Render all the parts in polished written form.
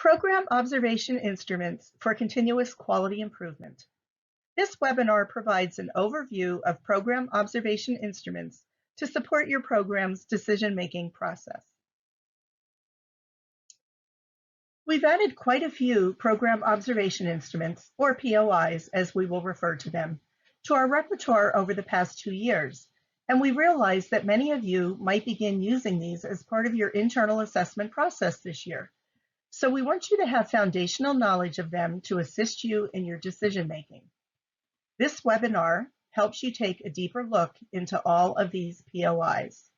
Program Observation Instruments for Continuous Quality Improvement. This webinar provides an overview of program observation instruments to support your program's decision-making process. We've added quite a few program observation instruments, or POIs as we will refer to them, to our repertoire over the past 2 years, and we realize that many of you might begin using these as part of your internal assessment process this year. So we want you to have foundational knowledge of them to assist you in your decision-making. This webinar helps you take a deeper look into all of these POIs.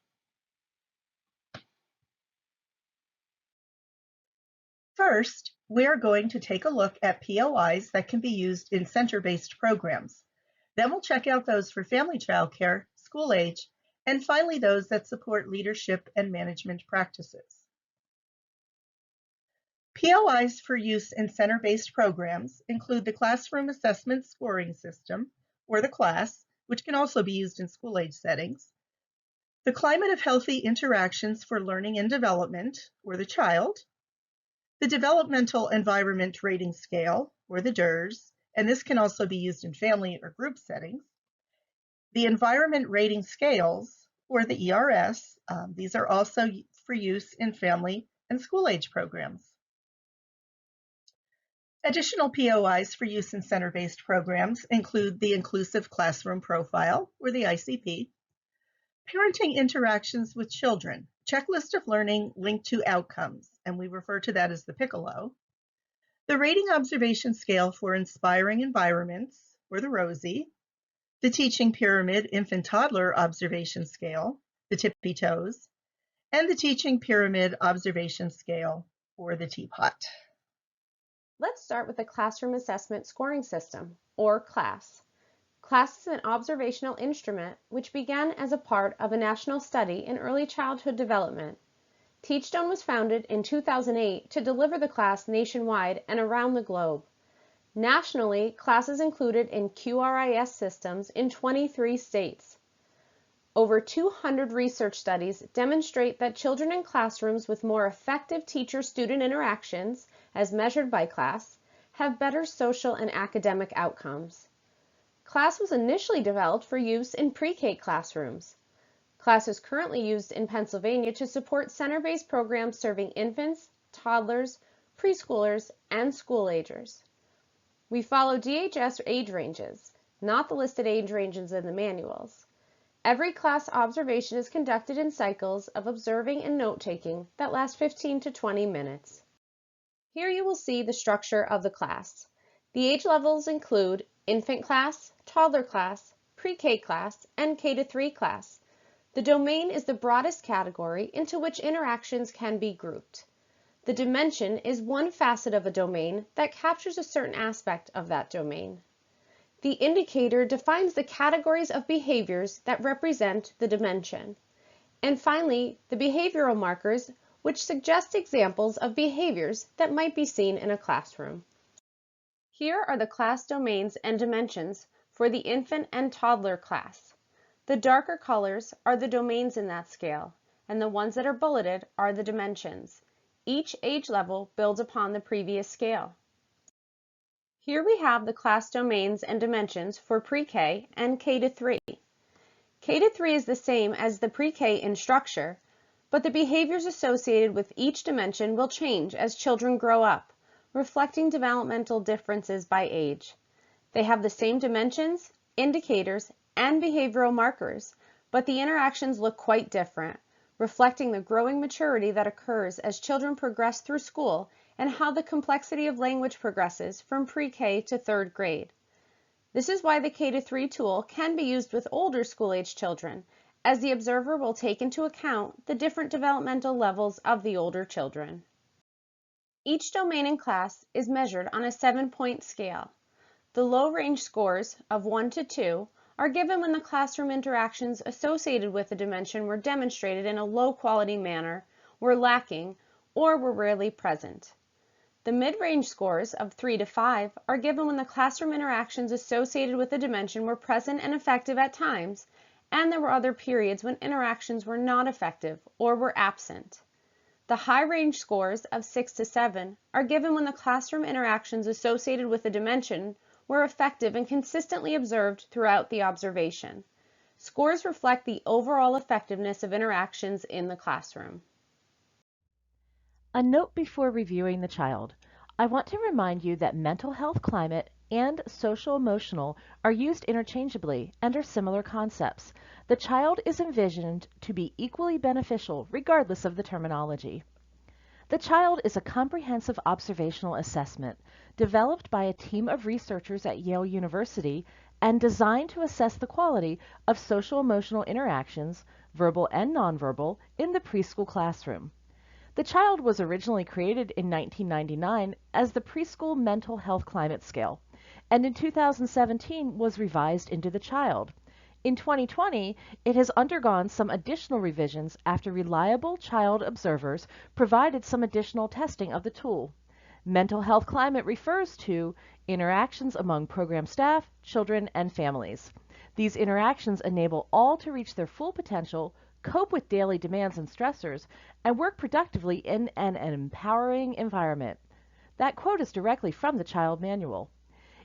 First, we are going to take a look at POIs that can be used in center-based programs. Then we'll check out those for family childcare, school age, and finally those that support leadership and management practices. POIs for use in center-based programs include the Classroom Assessment Scoring System, or the CLAS, which can also be used in school-age settings, the Climate of Healthy Interactions for Learning and Development, or the CHILD, the Developmental Environment Rating Scale, or the DURS, and this can also be used in family or group settings, the Environment Rating Scales, or the ERS. These are also for use in family and school-age programs. Additional POIs for use in center-based programs include the Inclusive Classroom Profile, or the ICP, Parenting Interactions with Children, Checklist of Learning linked to Outcomes, and we refer to that as the Piccolo, the Rating Observation Scale for Inspiring Environments, or the Rosie, the Teaching Pyramid Infant-Toddler Observation Scale, the TippyToes, and the Teaching Pyramid Observation Scale, or the Teapot. Let's start with the Classroom Assessment Scoring System, or CLAS. CLAS is an observational instrument which began as a part of a national study in early childhood development. Teachstone was founded in 2008 to deliver the CLAS nationwide and around the globe. Nationally, CLAS is included in QRIS systems in 23 states. Over 200 research studies demonstrate that children in classrooms with more effective teacher-student interactions, as measured by CLAS, have better social and academic outcomes. CLAS was initially developed for use in pre-K classrooms. CLAS is currently used in Pennsylvania to support center-based programs serving infants, toddlers, preschoolers, and school-agers. We follow DHS age ranges, not the listed age ranges in the manuals. Every CLAS observation is conducted in cycles of observing and note-taking that last 15 to 20 minutes. Here you will see the structure of the class. The age levels include infant class, toddler class, pre-K class, and K-3 class. The domain is the broadest category into which interactions can be grouped. The dimension is one facet of a domain that captures a certain aspect of that domain. The indicator defines the categories of behaviors that represent the dimension. And finally, the behavioral markers, which suggest examples of behaviors that might be seen in a classroom. Here are the class domains and dimensions for the infant and toddler class. The darker colors are the domains in that scale, and the ones that are bulleted are the dimensions. Each age level builds upon the previous scale. Here we have the class domains and dimensions for pre-K and K-3. K-3 is the same as the pre-K in structure, but the behaviors associated with each dimension will change as children grow up, reflecting developmental differences by age. They have the same dimensions, indicators, and behavioral markers, but the interactions look quite different, reflecting the growing maturity that occurs as children progress through school and how the complexity of language progresses from pre-K to 3rd grade. This is why the K-3 tool can be used with older school-age children, as the observer will take into account the different developmental levels of the older children. Each domain in class is measured on a 7-point scale. The low-range scores of 1 to 2 are given when the classroom interactions associated with the dimension were demonstrated in a low-quality manner, were lacking, or were rarely present. The mid-range scores of 3 to 5 are given when the classroom interactions associated with the dimension were present and effective at times, and there were other periods when interactions were not effective or were absent. The high range scores of 6 to 7 are given when the classroom interactions associated with the dimension were effective and consistently observed throughout the observation. Scores reflect the overall effectiveness of interactions in the classroom. A note before reviewing the child. I want to remind you that mental health climate and social-emotional are used interchangeably and are similar concepts. The child is envisioned to be equally beneficial regardless of the terminology. The child is a comprehensive observational assessment developed by a team of researchers at Yale University and designed to assess the quality of social-emotional interactions, verbal and nonverbal, in the preschool classroom. The child was originally created in 1999 as the Preschool Mental Health Climate Scale, and in 2017 was revised into the child. In 2020, it has undergone some additional revisions after reliable child observers provided some additional testing of the tool. Mental health climate refers to interactions among program staff, children, and families. These interactions enable all to reach their full potential, cope with daily demands and stressors, and work productively in an empowering environment. That quote is directly from the Child Manual.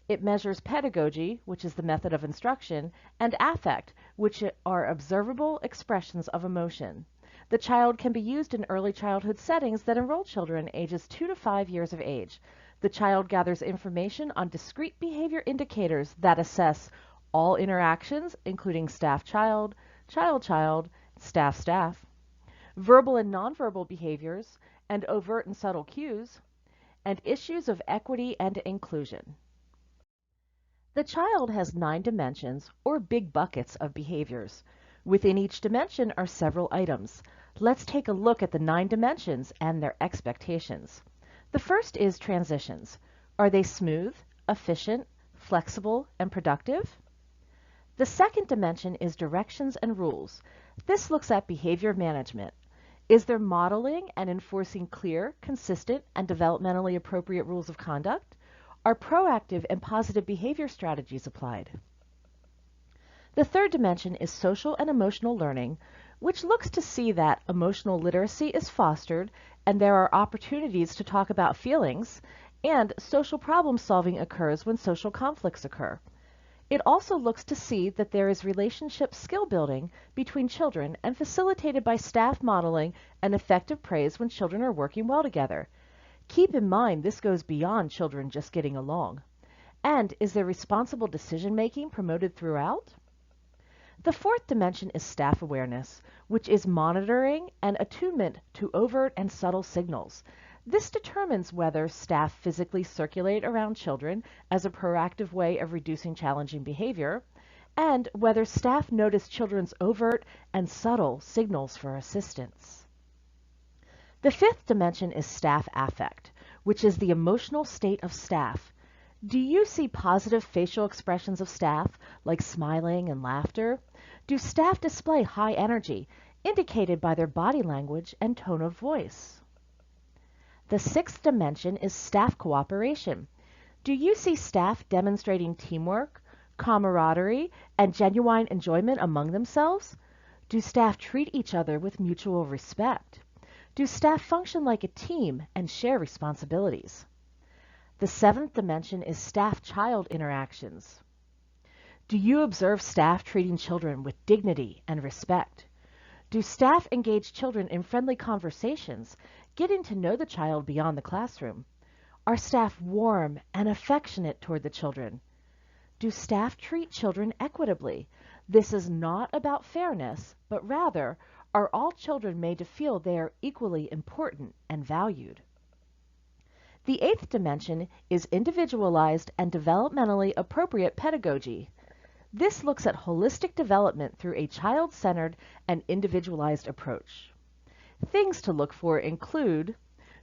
It measures pedagogy, which is the method of instruction, and affect, which are observable expressions of emotion. The child can be used in early childhood settings that enroll children ages 2 to 5 years of age. The child gathers information on discrete behavior indicators that assess all interactions, including staff-child, child-child, staff-staff, verbal and nonverbal behaviors, and overt and subtle cues, and issues of equity and inclusion. The child has 9 dimensions, or big buckets of behaviors. Within each dimension are several items. Let's take a look at the 9 dimensions and their expectations. The first is transitions. Are they smooth, efficient, flexible, and productive? The second dimension is directions and rules. This looks at behavior management. Is there modeling and enforcing clear, consistent, and developmentally appropriate rules of conduct? Are proactive and positive behavior strategies applied? The third dimension is social and emotional learning, which looks to see that emotional literacy is fostered and there are opportunities to talk about feelings, and social problem solving occurs when social conflicts occur. It also looks to see that there is relationship skill building between children and facilitated by staff modeling and effective praise when children are working well together. Keep in mind this goes beyond children just getting along. And is there responsible decision making promoted throughout? The fourth dimension is staff awareness, which is monitoring and attunement to overt and subtle signals. This determines whether staff physically circulate around children as a proactive way of reducing challenging behavior, and whether staff notice children's overt and subtle signals for assistance. The fifth dimension is staff affect, which is the emotional state of staff. Do you see positive facial expressions of staff, like smiling and laughter? Do staff display high energy, indicated by their body language and tone of voice? The sixth dimension is staff cooperation. Do you see staff demonstrating teamwork, camaraderie, and genuine enjoyment among themselves? Do staff treat each other with mutual respect? Do staff function like a team and share responsibilities? The seventh dimension is staff-child interactions. Do you observe staff treating children with dignity and respect? Do staff engage children in friendly conversations, getting to know the child beyond the classroom? Are staff warm and affectionate toward the children? Do staff treat children equitably? This is not about fairness, but rather, are all children made to feel they are equally important and valued? The eighth dimension is individualized and developmentally appropriate pedagogy. This looks at holistic development through a child-centered and individualized approach. Things to look for include,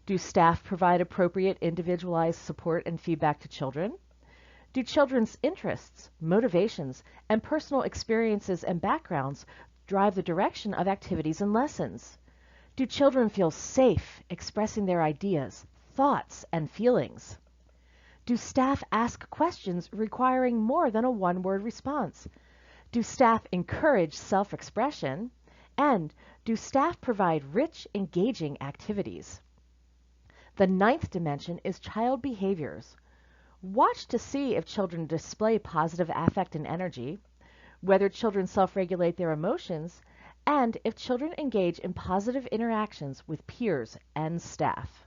do staff provide appropriate individualized support and feedback to children? Do children's interests, motivations, and personal experiences and backgrounds drive the direction of activities and lessons? Do children feel safe expressing their ideas, thoughts, and feelings? Do staff ask questions requiring more than a one-word response? Do staff encourage self-expression? And do staff provide rich, engaging activities? The ninth dimension is child behaviors. Watch to see if children display positive affect and energy, whether children self-regulate their emotions, and if children engage in positive interactions with peers and staff.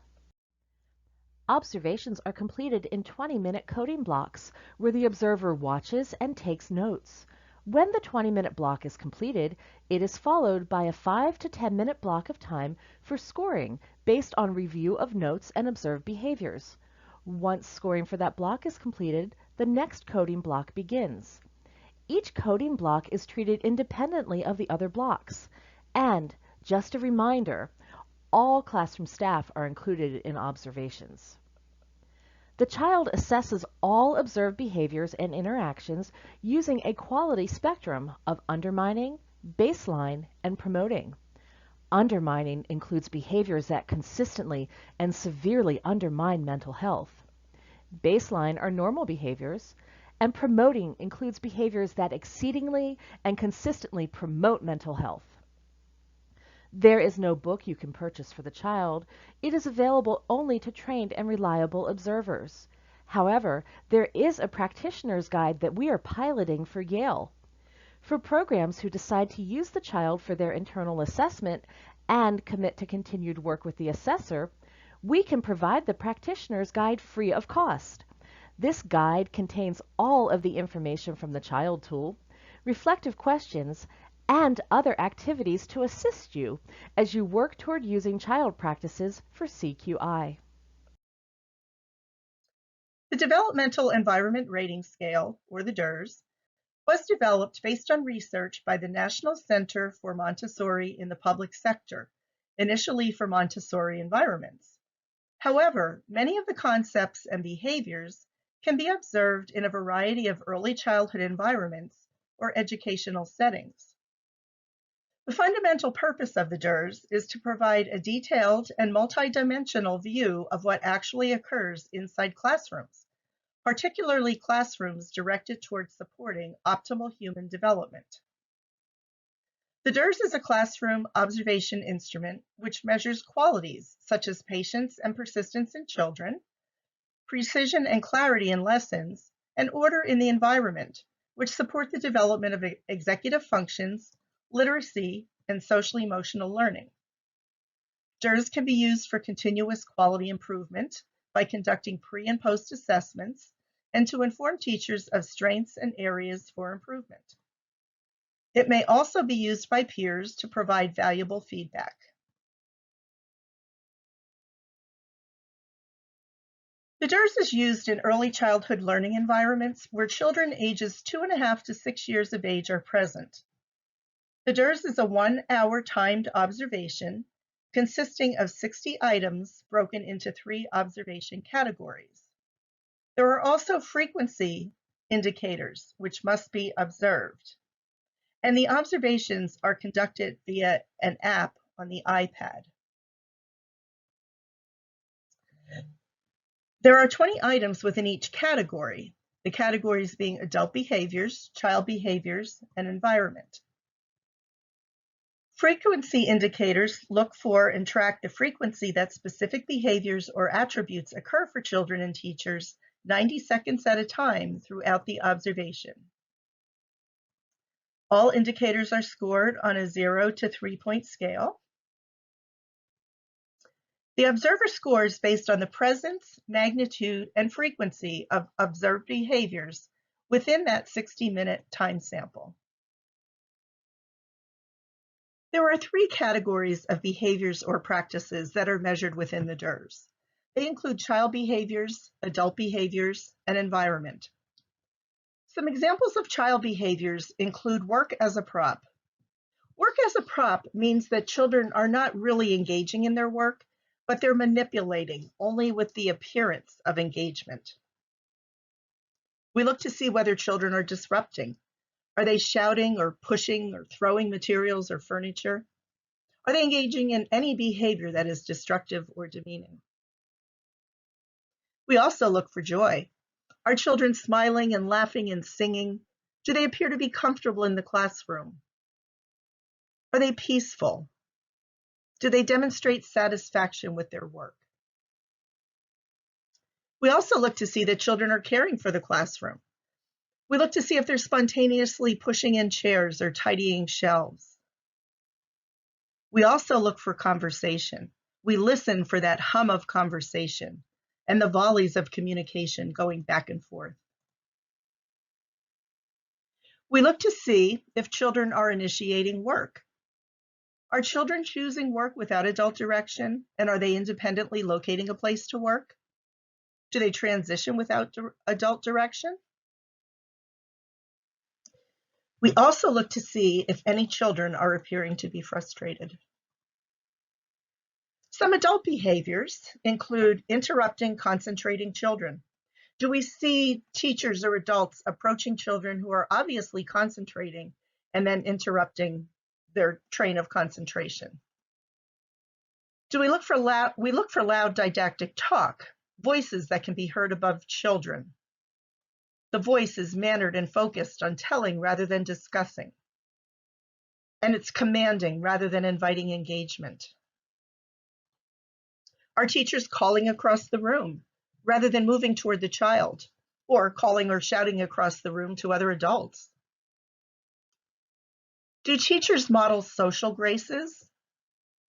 Observations are completed in 20-minute coding blocks where the observer watches and takes notes. When the 20-minute block is completed, it is followed by a 5 to 10-minute block of time for scoring based on review of notes and observed behaviors. Once scoring for that block is completed, the next coding block begins. Each coding block is treated independently of the other blocks. And, just a reminder, all classroom staff are included in observations. The child assesses all observed behaviors and interactions using a quality spectrum of undermining, baseline, and promoting. Undermining includes behaviors that consistently and severely undermine mental health. Baseline are normal behaviors, and promoting includes behaviors that exceedingly and consistently promote mental health. There is no book you can purchase for the child. It is available only to trained and reliable observers. However, there is a practitioner's guide that we are piloting for Yale. For programs who decide to use the child for their internal assessment and commit to continued work with the assessor, we can provide the practitioner's guide free of cost. This guide contains all of the information from the child tool, reflective questions, and other activities to assist you as you work toward using child practices for CQI. The Developmental Environment Rating Scale, or the DURS, was developed based on research by the National Center for Montessori in the Public Sector, initially for Montessori environments. However, many of the concepts and behaviors can be observed in a variety of early childhood environments or educational settings. The fundamental purpose of the DURS is to provide a detailed and multidimensional view of what actually occurs inside classrooms, particularly classrooms directed towards supporting optimal human development. The DURS is a classroom observation instrument which measures qualities such as patience and persistence in children, precision and clarity in lessons, and order in the environment, which support the development of executive functions, literacy, and social-emotional learning. DURS can be used for continuous quality improvement by conducting pre- and post-assessments and to inform teachers of strengths and areas for improvement. It may also be used by peers to provide valuable feedback. The DURS is used in early childhood learning environments where children ages 2.5 to 6 years of age are present. The DURS is a 1-hour timed observation consisting of 60 items broken into 3 observation categories. There are also frequency indicators which must be observed, and the observations are conducted via an app on the iPad. There are 20 items within each category, the categories being adult behaviors, child behaviors, and environment. Frequency indicators look for and track the frequency that specific behaviors or attributes occur for children and teachers 90 seconds at a time throughout the observation. All indicators are scored on a 0 to 3-point scale. The observer scores based on the presence, magnitude, and frequency of observed behaviors within that 60-minute time sample. There are 3 categories of behaviors or practices that are measured within the DURS. They include child behaviors, adult behaviors, and environment. Some examples of child behaviors include work as a prop. Work as a prop means that children are not really engaging in their work, but they're manipulating only with the appearance of engagement. We look to see whether children are disrupting. Are they shouting or pushing or throwing materials or furniture? Are they engaging in any behavior that is destructive or demeaning? We also look for joy. Are children smiling and laughing and singing? Do they appear to be comfortable in the classroom? Are they peaceful? Do they demonstrate satisfaction with their work? We also look to see that children are caring for the classroom. We look to see if they're spontaneously pushing in chairs or tidying shelves. We also look for conversation. We listen for that hum of conversation and the volleys of communication going back and forth. We look to see if children are initiating work. Are children choosing work without adult direction, and are they independently locating a place to work? Do they transition without adult direction? We also look to see if any children are appearing to be frustrated. Some adult behaviors include interrupting concentrating children. Do we see teachers or adults approaching children who are obviously concentrating and then interrupting their train of concentration? Do we look for loud didactic talk, voices that can be heard above children? The voice is mannered and focused on telling rather than discussing. And it's commanding rather than inviting engagement. Are teachers calling across the room rather than moving toward the child, or calling or shouting across the room to other adults? Do teachers model social graces,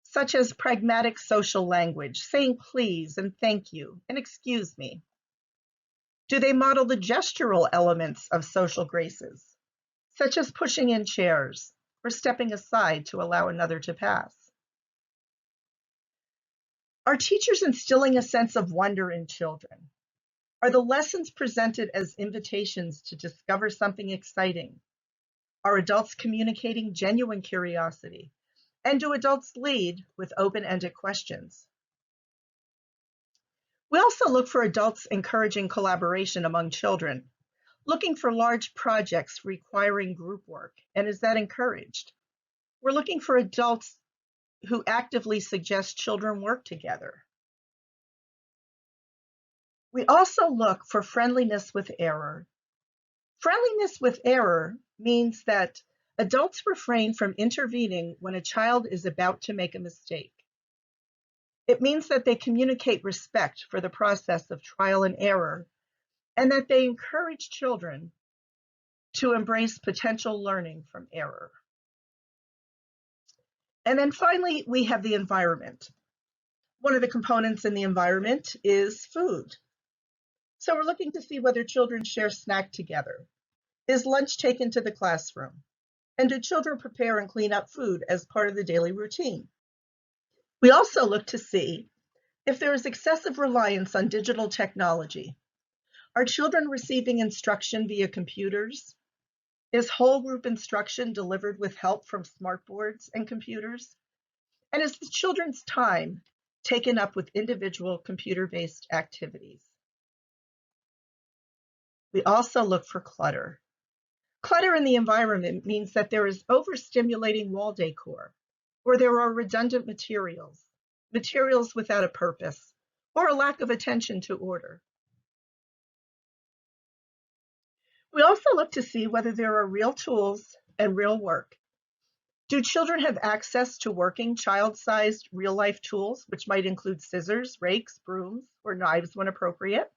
such as pragmatic social language, saying please and thank you and excuse me? Do they model the gestural elements of social graces, such as pushing in chairs or stepping aside to allow another to pass? Are teachers instilling a sense of wonder in children? Are the lessons presented as invitations to discover something exciting? Are adults communicating genuine curiosity? And do adults lead with open-ended questions? We also look for adults encouraging collaboration among children, looking for large projects requiring group work, and is that encouraged? We're looking for adults who actively suggest children work together. We also look for friendliness with error. Friendliness with error means that adults refrain from intervening when a child is about to make a mistake. It means that they communicate respect for the process of trial and error, and that they encourage children to embrace potential learning from error. And then finally, we have the environment. One of the components in the environment is food. So we're looking to see whether children share snack together. Is lunch taken to the classroom? And do children prepare and clean up food as part of the daily routine? We also look to see if there is excessive reliance on digital technology. Are children receiving instruction via computers? Is whole group instruction delivered with help from smartboards and computers? And is the children's time taken up with individual computer-based activities? We also look for clutter. Clutter in the environment means that there is overstimulating wall decor, or there are redundant materials, materials without a purpose, or a lack of attention to order. We also look to see whether there are real tools and real work. Do children have access to working child-sized real-life tools, which might include scissors, rakes, brooms, or knives when appropriate?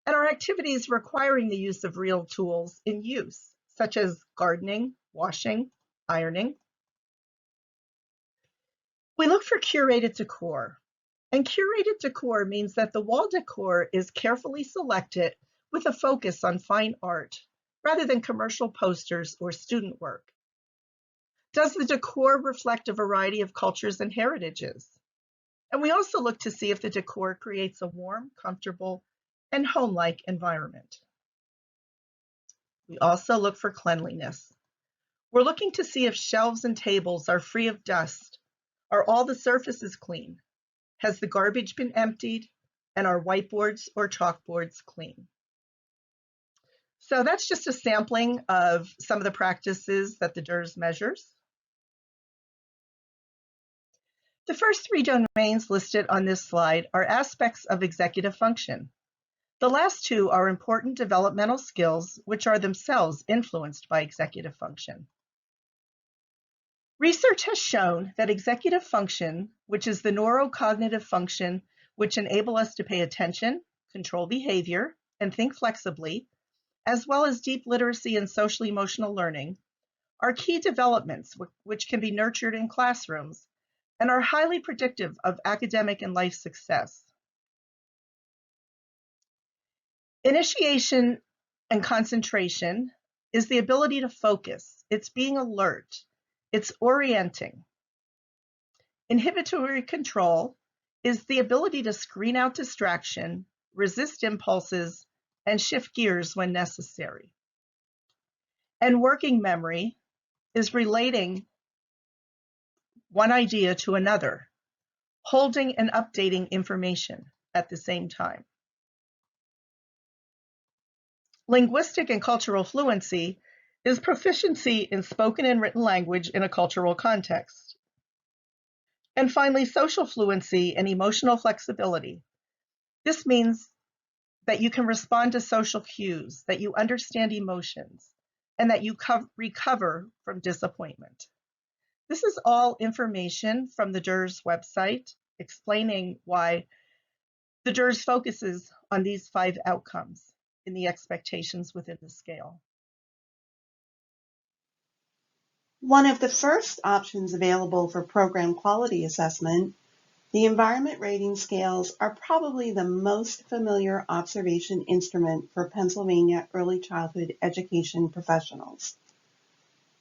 And are activities requiring the use of real tools in use, such as gardening, washing, ironing? We look for curated decor. And curated decor means that the wall decor is carefully selected with a focus on fine art, rather than commercial posters or student work. Does the decor reflect a variety of cultures and heritages? And we also look to see if the decor creates a warm, comfortable, and home-like environment. We also look for cleanliness. We're looking to see if shelves and tables are free of dust. Are all the surfaces clean? Has the garbage been emptied? And are whiteboards or chalkboards clean? So that's just a sampling of some of the practices that the DURS measures. The first three domains listed on this slide are aspects of executive function. The last two are important developmental skills, which are themselves influenced by executive function. Research has shown that executive function, which is the neurocognitive function which enable us to pay attention, control behavior, and think flexibly, as well as deep literacy and social emotional learning, are key developments which can be nurtured in classrooms and are highly predictive of academic and life success. Initiation and concentration is the ability to focus. It's being alert. It's orienting. Inhibitory control is the ability to screen out distraction, resist impulses, and shift gears when necessary. And working memory is relating one idea to another, holding and updating information at the same time. Linguistic and cultural fluency is proficiency in spoken and written language in a cultural context. And finally, social fluency and emotional flexibility. This means that you can respond to social cues, that you understand emotions, and that you recover from disappointment. This is all information from the DURS website explaining why the DURS focuses on these 5 outcomes in the expectations within the scale. One of the first options available for program quality assessment, the environment rating scales are probably the most familiar observation instrument for Pennsylvania early childhood education professionals.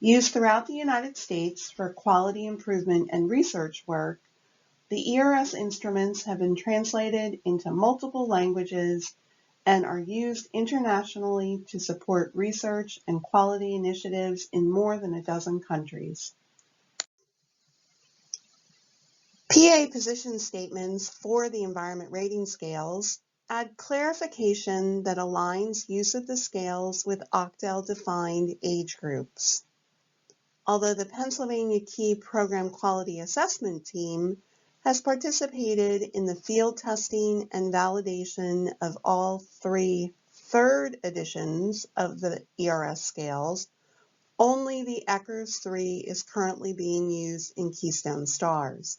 Used throughout the United States for quality improvement and research work, the ERS instruments have been translated into multiple languages and are used internationally to support research and quality initiatives in more than a dozen countries. PA position statements for the environment rating scales add clarification that aligns use of the scales with Octel-defined age groups. Although the Pennsylvania Key Program Quality Assessment Team has participated in the field testing and validation of all 3 third editions of the ERS scales, only the ERS 3 is currently being used in Keystone Stars.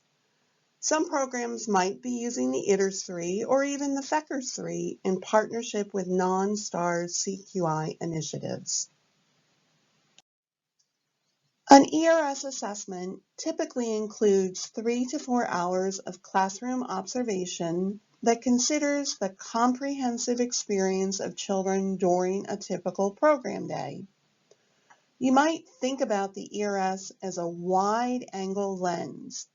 Some programs might be using the ERS 3 or even the FECRS 3 in partnership with non-STARS CQI initiatives. An ERS assessment typically includes 3 to 4 hours of classroom observation that considers the comprehensive experience of children during a typical program day. You might think about the ERS as a wide-angle lens,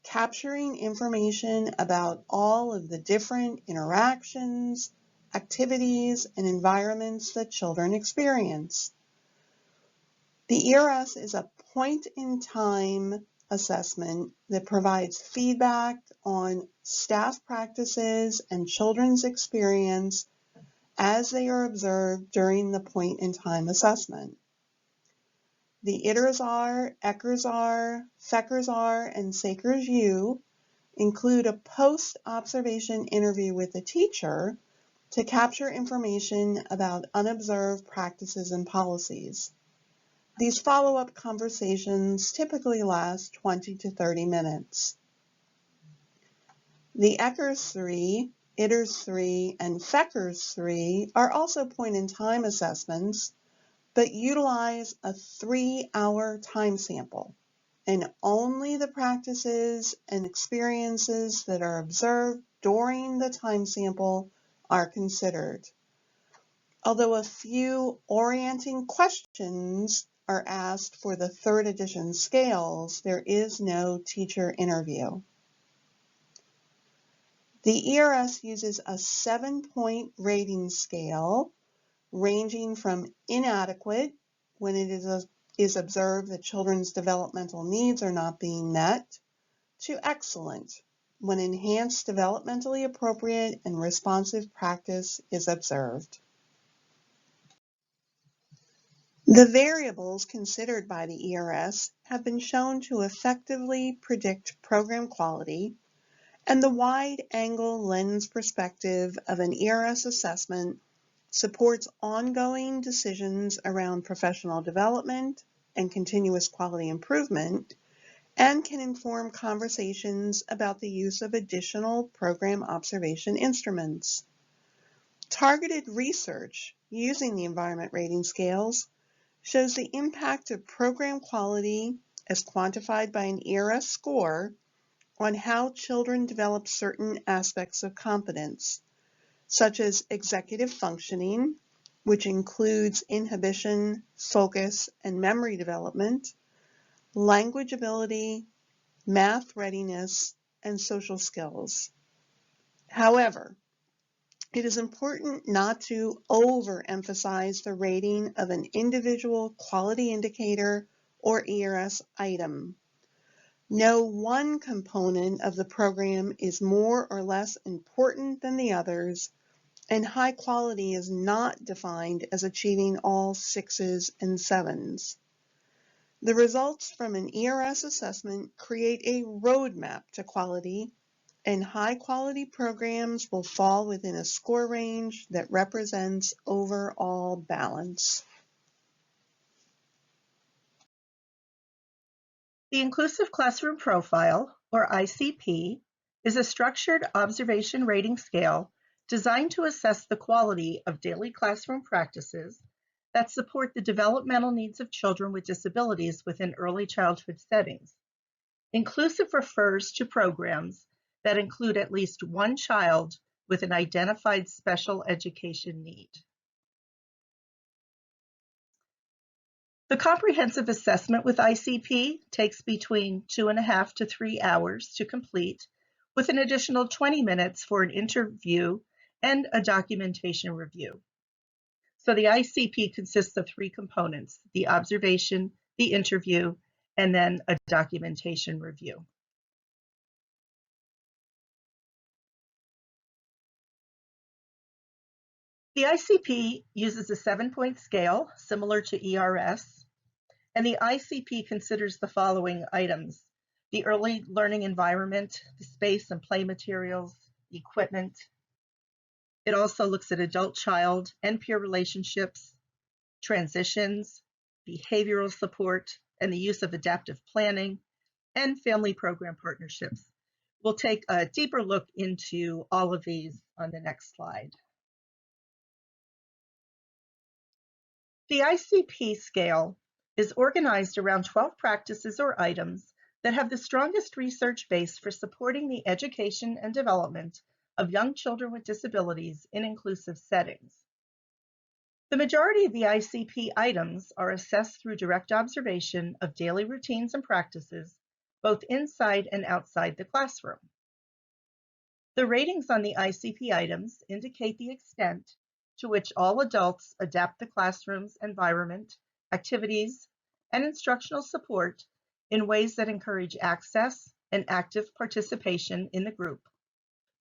capturing information about all of the different interactions, activities, and environments that children experience. The ERS is a point-in-time assessment that provides feedback on staff practices and children's experience as they are observed during the point-in-time assessment. The ERS-R, ERS-R, FECRS-R, and SACRS-U include a post-observation interview with the teacher to capture information about unobserved practices and policies. These follow-up conversations typically last 20 to 30 minutes. The ERS 3, ERS 3, and FECRS 3 are also point-in-time assessments, but utilize a 3-hour time sample, and only the practices and experiences that are observed during the time sample are considered. Although a few orienting questions are asked for the 3rd edition scales, there is no teacher interview. The ERS uses a 7-point rating scale ranging from inadequate, when it is observed that children's developmental needs are not being met, to excellent, when enhanced developmentally appropriate and responsive practice is observed. The variables considered by the ERS have been shown to effectively predict program quality, and the wide-angle lens perspective of an ERS assessment supports ongoing decisions around professional development and continuous quality improvement and can inform conversations about the use of additional program observation instruments. Targeted research using the environment rating scales shows the impact of program quality as quantified by an ERS score on how children develop certain aspects of competence, such as executive functioning, which includes inhibition, focus, and memory development, language ability, math readiness, and social skills. However, it is important not to overemphasize the rating of an individual quality indicator or ERS item. No one component of the program is more or less important than the others, and high quality is not defined as achieving all 6s and 7s. The results from an ERS assessment create a roadmap to quality, and high quality programs will fall within a score range that represents overall balance. The Inclusive Classroom Profile, or ICP, is a structured observation rating scale designed to assess the quality of daily classroom practices that support the developmental needs of children with disabilities within early childhood settings. Inclusive refers to programs that include at least one child with an identified special education need. The comprehensive assessment with ICP takes between 2.5 to 3 hours to complete, with an additional 20 minutes for an interview and a documentation review. So the ICP consists of 3 components: the observation, the interview, and then a documentation review. The ICP uses a 7-point scale similar to ERS, and the ICP considers the following items: the early learning environment, the space and play materials, the equipment. It also looks at adult-child and peer relationships, transitions, behavioral support, and the use of adaptive planning, and family program partnerships. We'll take a deeper look into all of these on the next slide. The ICP scale is organized around 12 practices or items that have the strongest research base for supporting the education and development of young children with disabilities in inclusive settings. The majority of the ICP items are assessed through direct observation of daily routines and practices, both inside and outside the classroom. The ratings on the ICP items indicate the extent to which all adults adapt the classroom's environment, activities, and instructional support in ways that encourage access and active participation in the group,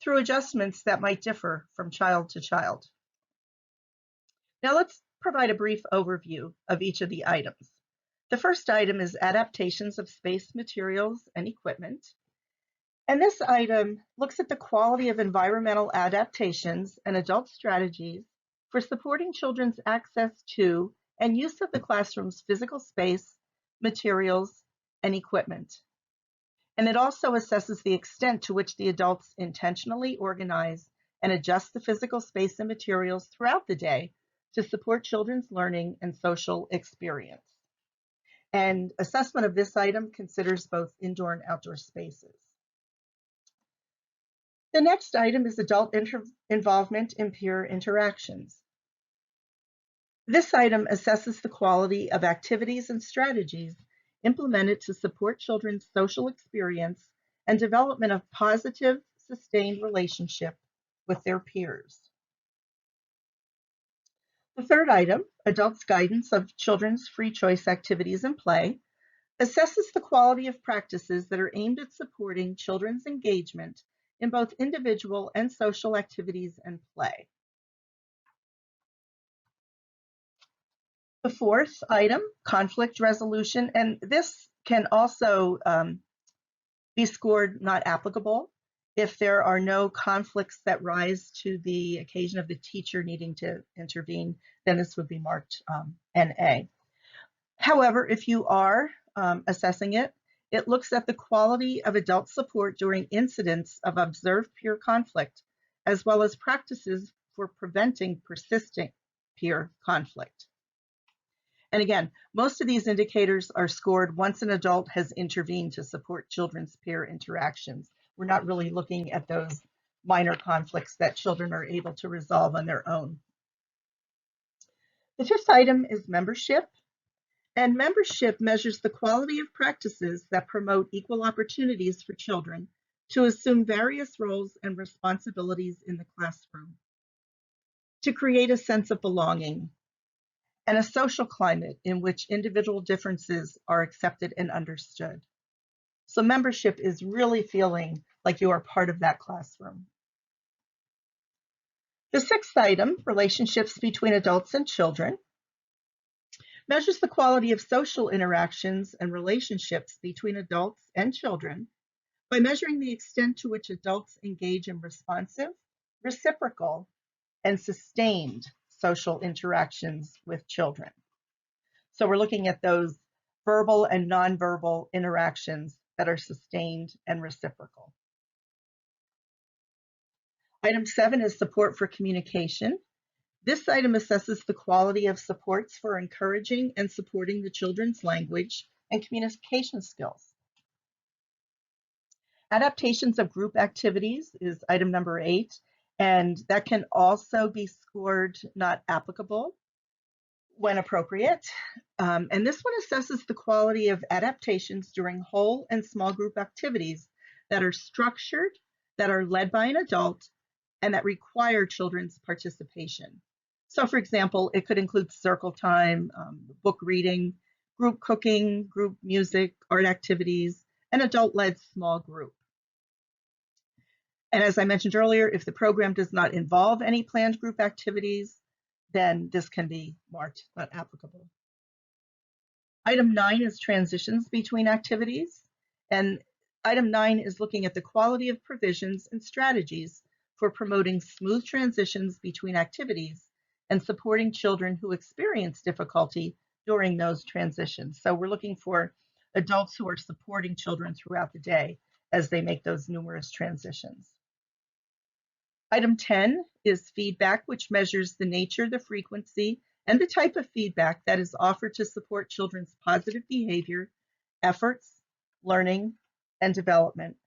through adjustments that might differ from child to child. Now let's provide a brief overview of each of the items. The first item is adaptations of space, materials, and equipment. And this item looks at the quality of environmental adaptations and adult strategies for supporting children's access to and use of the classroom's physical space, materials, and equipment. And it also assesses the extent to which the adults intentionally organize and adjust the physical space and materials throughout the day to support children's learning and social experience. And assessment of this item considers both indoor and outdoor spaces. The next item is adult involvement in peer interactions. This item assesses the quality of activities and strategies implemented to support children's social experience and development of positive, sustained relationship with their peers. The third item, adults' guidance of children's free choice activities and play, assesses the quality of practices that are aimed at supporting children's engagement in both individual and social activities and play. The fourth item, conflict resolution, and this can also be scored not applicable if there are no conflicts that rise to the occasion of the teacher needing to intervene, then this would be marked NA. However, if you are assessing it It looks at the quality of adult support during incidents of observed peer conflict, as well as practices for preventing persistent peer conflict. And again, most of these indicators are scored once an adult has intervened to support children's peer interactions. We're not really looking at those minor conflicts that children are able to resolve on their own. The fifth item is membership. And membership measures the quality of practices that promote equal opportunities for children to assume various roles and responsibilities in the classroom, to create a sense of belonging, and a social climate in which individual differences are accepted and understood. So membership is really feeling like you are part of that classroom. The sixth item, relationships between adults and children, measures the quality of social interactions and relationships between adults and children by measuring the extent to which adults engage in responsive, reciprocal, and sustained social interactions with children. So we're looking at those verbal and nonverbal interactions that are sustained and reciprocal. Item 7 is support for communication. This item assesses the quality of supports for encouraging and supporting the children's language and communication skills. Adaptations of group activities is item number 8, and that can also be scored not applicable when appropriate. And this one assesses the quality of adaptations during whole and small group activities that are structured, that are led by an adult, and that require children's participation. So for example, it could include circle time, book reading, group cooking, group music, art activities, and adult-led small group. And as I mentioned earlier, if the program does not involve any planned group activities, then this can be marked not applicable. Item 9 is transitions between activities. And item 9 is looking at the quality of provisions and strategies for promoting smooth transitions between activities and supporting children who experience difficulty during those transitions. So we're looking for adults who are supporting children throughout the day as they make those numerous transitions. Item 10 is feedback, which measures the nature, the frequency, and the type of feedback that is offered to support children's positive behavior, efforts, learning, and development.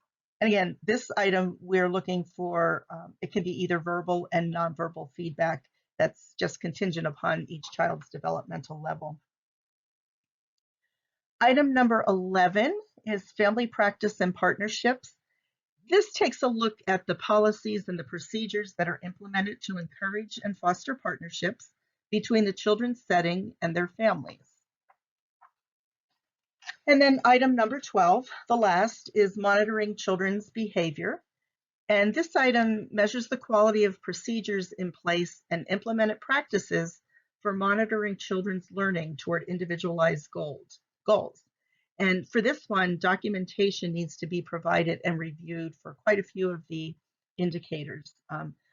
And again, this item we're looking for, it can be either verbal and nonverbal feedback that's just contingent upon each child's developmental level. Item number 11 is family practice and partnerships. This takes a look at the policies and the procedures that are implemented to encourage and foster partnerships between the children's setting and their families. And then item number 12, the last, is monitoring children's behavior. And this item measures the quality of procedures in place and implemented practices for monitoring children's learning toward individualized goals. And for this one, documentation needs to be provided and reviewed for quite a few of the indicators.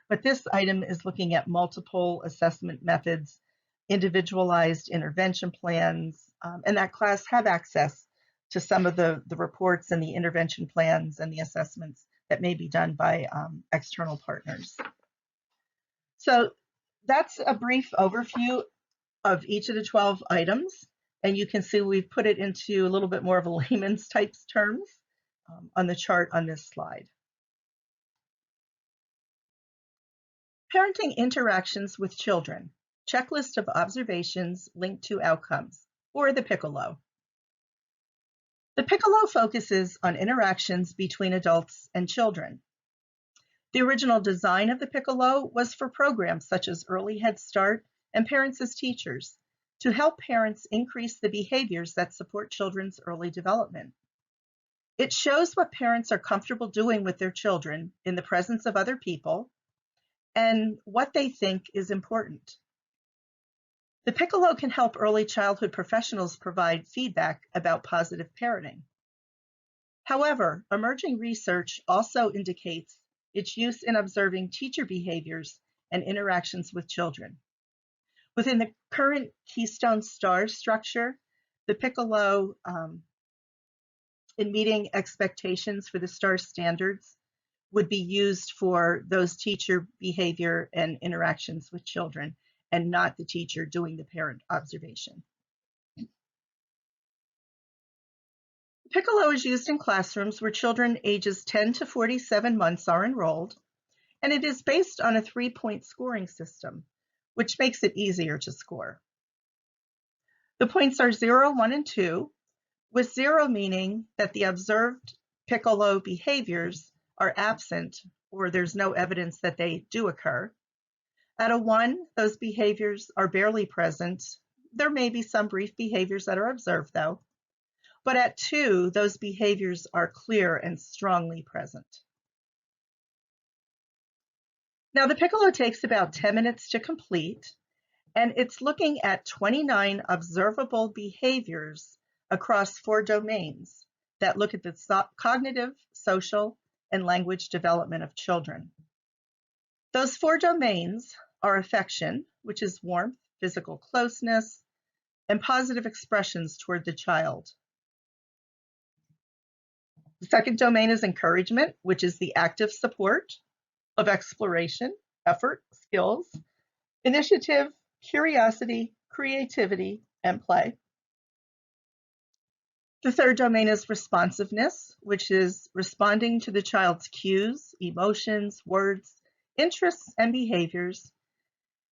But this item is looking at multiple assessment methods, individualized intervention plans, and that class have access to some of the reports and the intervention plans and the assessments that may be done by external partners. So that's a brief overview of each of the 12 items. And you can see we've put it into a little bit more of a layman's types terms on the chart on this slide. Parenting interactions with children, checklist of observations linked to outcomes, or the Piccolo. The Piccolo focuses on interactions between adults and children. The original design of the Piccolo was for programs such as Early Head Start and Parents as Teachers, to help parents increase the behaviors that support children's early development. It shows what parents are comfortable doing with their children in the presence of other people and what they think is important. The Piccolo can help early childhood professionals provide feedback about positive parenting. However, emerging research also indicates its use in observing teacher behaviors and interactions with children. Within the current Keystone Star structure, the Piccolo in meeting expectations for the STAR standards would be used for those teacher behavior and interactions with children, and not the teacher doing the parent observation. Piccolo is used in classrooms where children ages 10 to 47 months are enrolled, and it is based on a 3-point scoring system, which makes it easier to score. The points are 0, 1, and 2, with 0 meaning that the observed Piccolo behaviors are absent or there's no evidence that they do occur. At a 1, those behaviors are barely present. There may be some brief behaviors that are observed though. But at 2, those behaviors are clear and strongly present. Now the Piccolo takes about 10 minutes to complete, and it's looking at 29 observable behaviors across 4 domains that look at the cognitive, social, and language development of children. Those 4 domains are affection, which is warmth, physical closeness, and positive expressions toward the child. The second domain is encouragement, which is the active support of exploration, effort, skills, initiative, curiosity, creativity, and play. The third domain is responsiveness, which is responding to the child's cues, emotions, words, interests, and behaviors.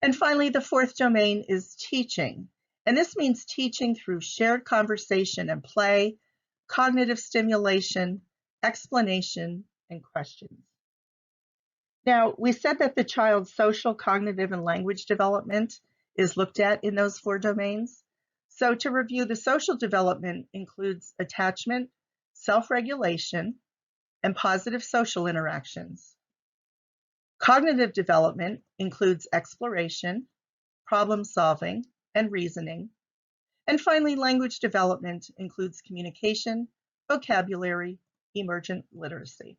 And finally, the fourth domain is teaching. And this means teaching through shared conversation and play, cognitive stimulation, explanation, and questions. Now, we said that the child's social, cognitive, and language development is looked at in those 4 domains. So to review, the social development includes attachment, self-regulation, and positive social interactions. Cognitive development includes exploration, problem solving, and reasoning. And finally, language development includes communication, vocabulary, emergent literacy.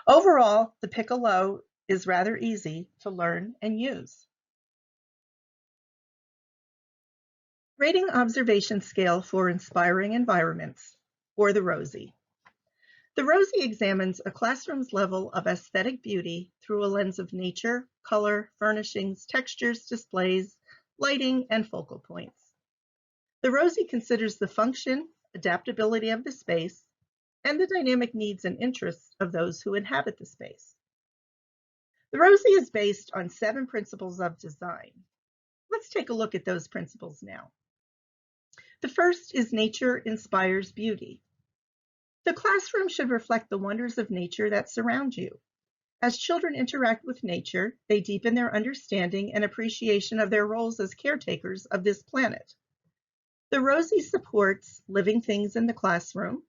Overall, the Piccolo is rather easy to learn and use. Rating observation scale for inspiring environments, or the Rosie. The Rosie examines a classroom's level of aesthetic beauty through a lens of nature, color, furnishings, textures, displays, lighting, and focal points. The Rosie considers the function, adaptability of the space, and the dynamic needs and interests of those who inhabit the space. The Rosie is based on 7 principles of design. Let's take a look at those principles now. The first is nature inspires beauty. The classroom should reflect the wonders of nature that surround you. As children interact with nature, they deepen their understanding and appreciation of their roles as caretakers of this planet. The Rosie supports living things in the classroom,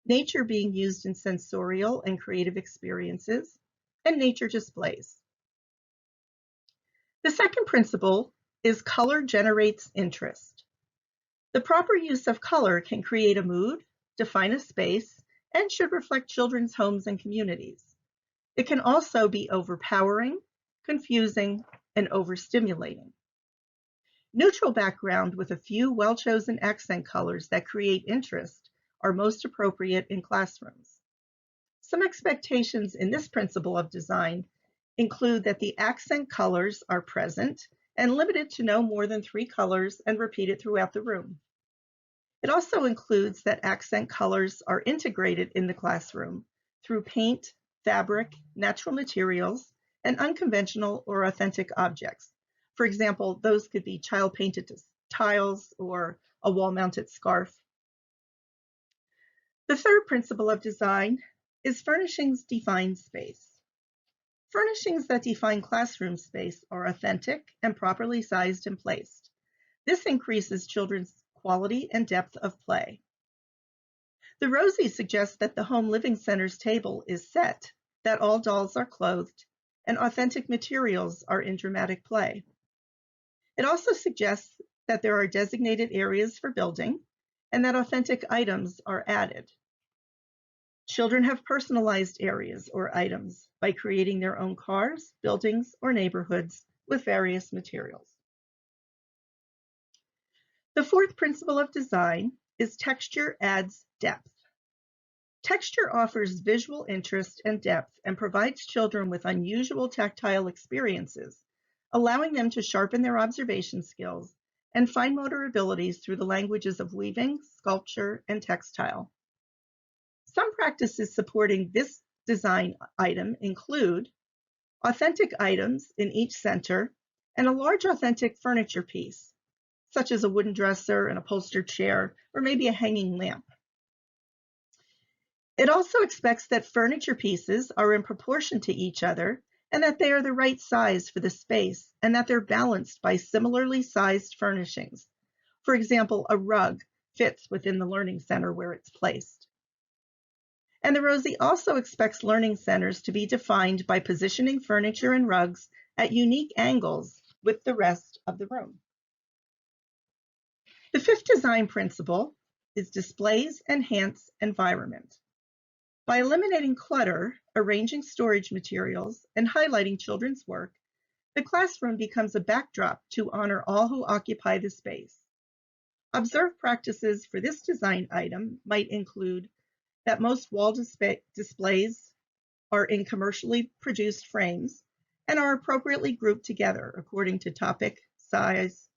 nature being used in sensorial and creative experiences, and nature displays. The second principle is color generates interest. The proper use of color can create a mood, define a space, and should reflect children's homes and communities. It can also be overpowering, confusing, and overstimulating. Neutral background with a few well-chosen accent colors that create interest are most appropriate in classrooms. Some expectations in this principle of design include that the accent colors are present and limited to no more than 3 colors and repeated throughout the room. It also includes that accent colors are integrated in the classroom through paint, fabric, natural materials, and unconventional or authentic objects. For example, those could be child-painted tiles or a wall-mounted scarf. The third principle of design is furnishings define space. Furnishings that define classroom space are authentic and properly sized and placed. This increases children's quality and depth of play. The Rosie suggests that the home living center's table is set, that all dolls are clothed, and authentic materials are in dramatic play. It also suggests that there are designated areas for building and that authentic items are added. Children have personalized areas or items by creating their own cars, buildings, or neighborhoods with various materials. The fourth principle of design is texture adds depth. Texture offers visual interest and depth and provides children with unusual tactile experiences, allowing them to sharpen their observation skills and fine motor abilities through the languages of weaving, sculpture, and textile. Some practices supporting this design item include authentic items in each center and a large authentic furniture piece, such as a wooden dresser, an upholstered chair, or maybe a hanging lamp. It also expects that furniture pieces are in proportion to each other and that they are the right size for the space and that they're balanced by similarly sized furnishings. For example, a rug fits within the learning center where it's placed. And the Rosie also expects learning centers to be defined by positioning furniture and rugs at unique angles with the rest of the room. The fifth design principle is displays enhance environment. By eliminating clutter, arranging storage materials, and highlighting children's work, the classroom becomes a backdrop to honor all who occupy the space. Observed practices for this design item might include that most wall displays are in commercially produced frames and are appropriately grouped together according to topic, size,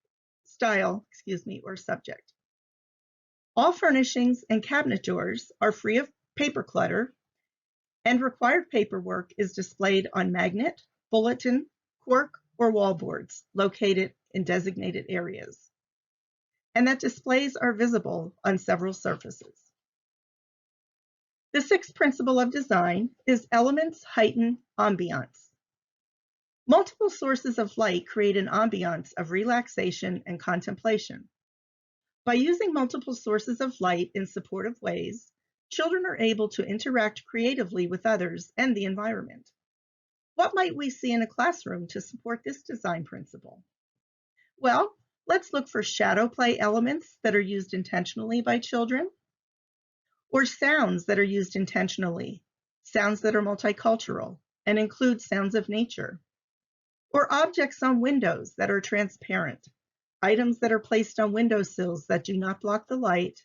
style, or subject. All furnishings and cabinet doors are free of paper clutter, and required paperwork is displayed on magnet, bulletin, cork, or wall boards located in designated areas, and that displays are visible on several surfaces. The sixth principle of design is elements heighten ambiance. Multiple sources of light create an ambiance of relaxation and contemplation. By using multiple sources of light in supportive ways, children are able to interact creatively with others and the environment. What might we see in a classroom to support this design principle? Well, let's look for shadow play elements that are used intentionally by children, or sounds that are used intentionally, sounds that are multicultural and include sounds of nature, or objects on windows that are transparent, items that are placed on windowsills that do not block the light,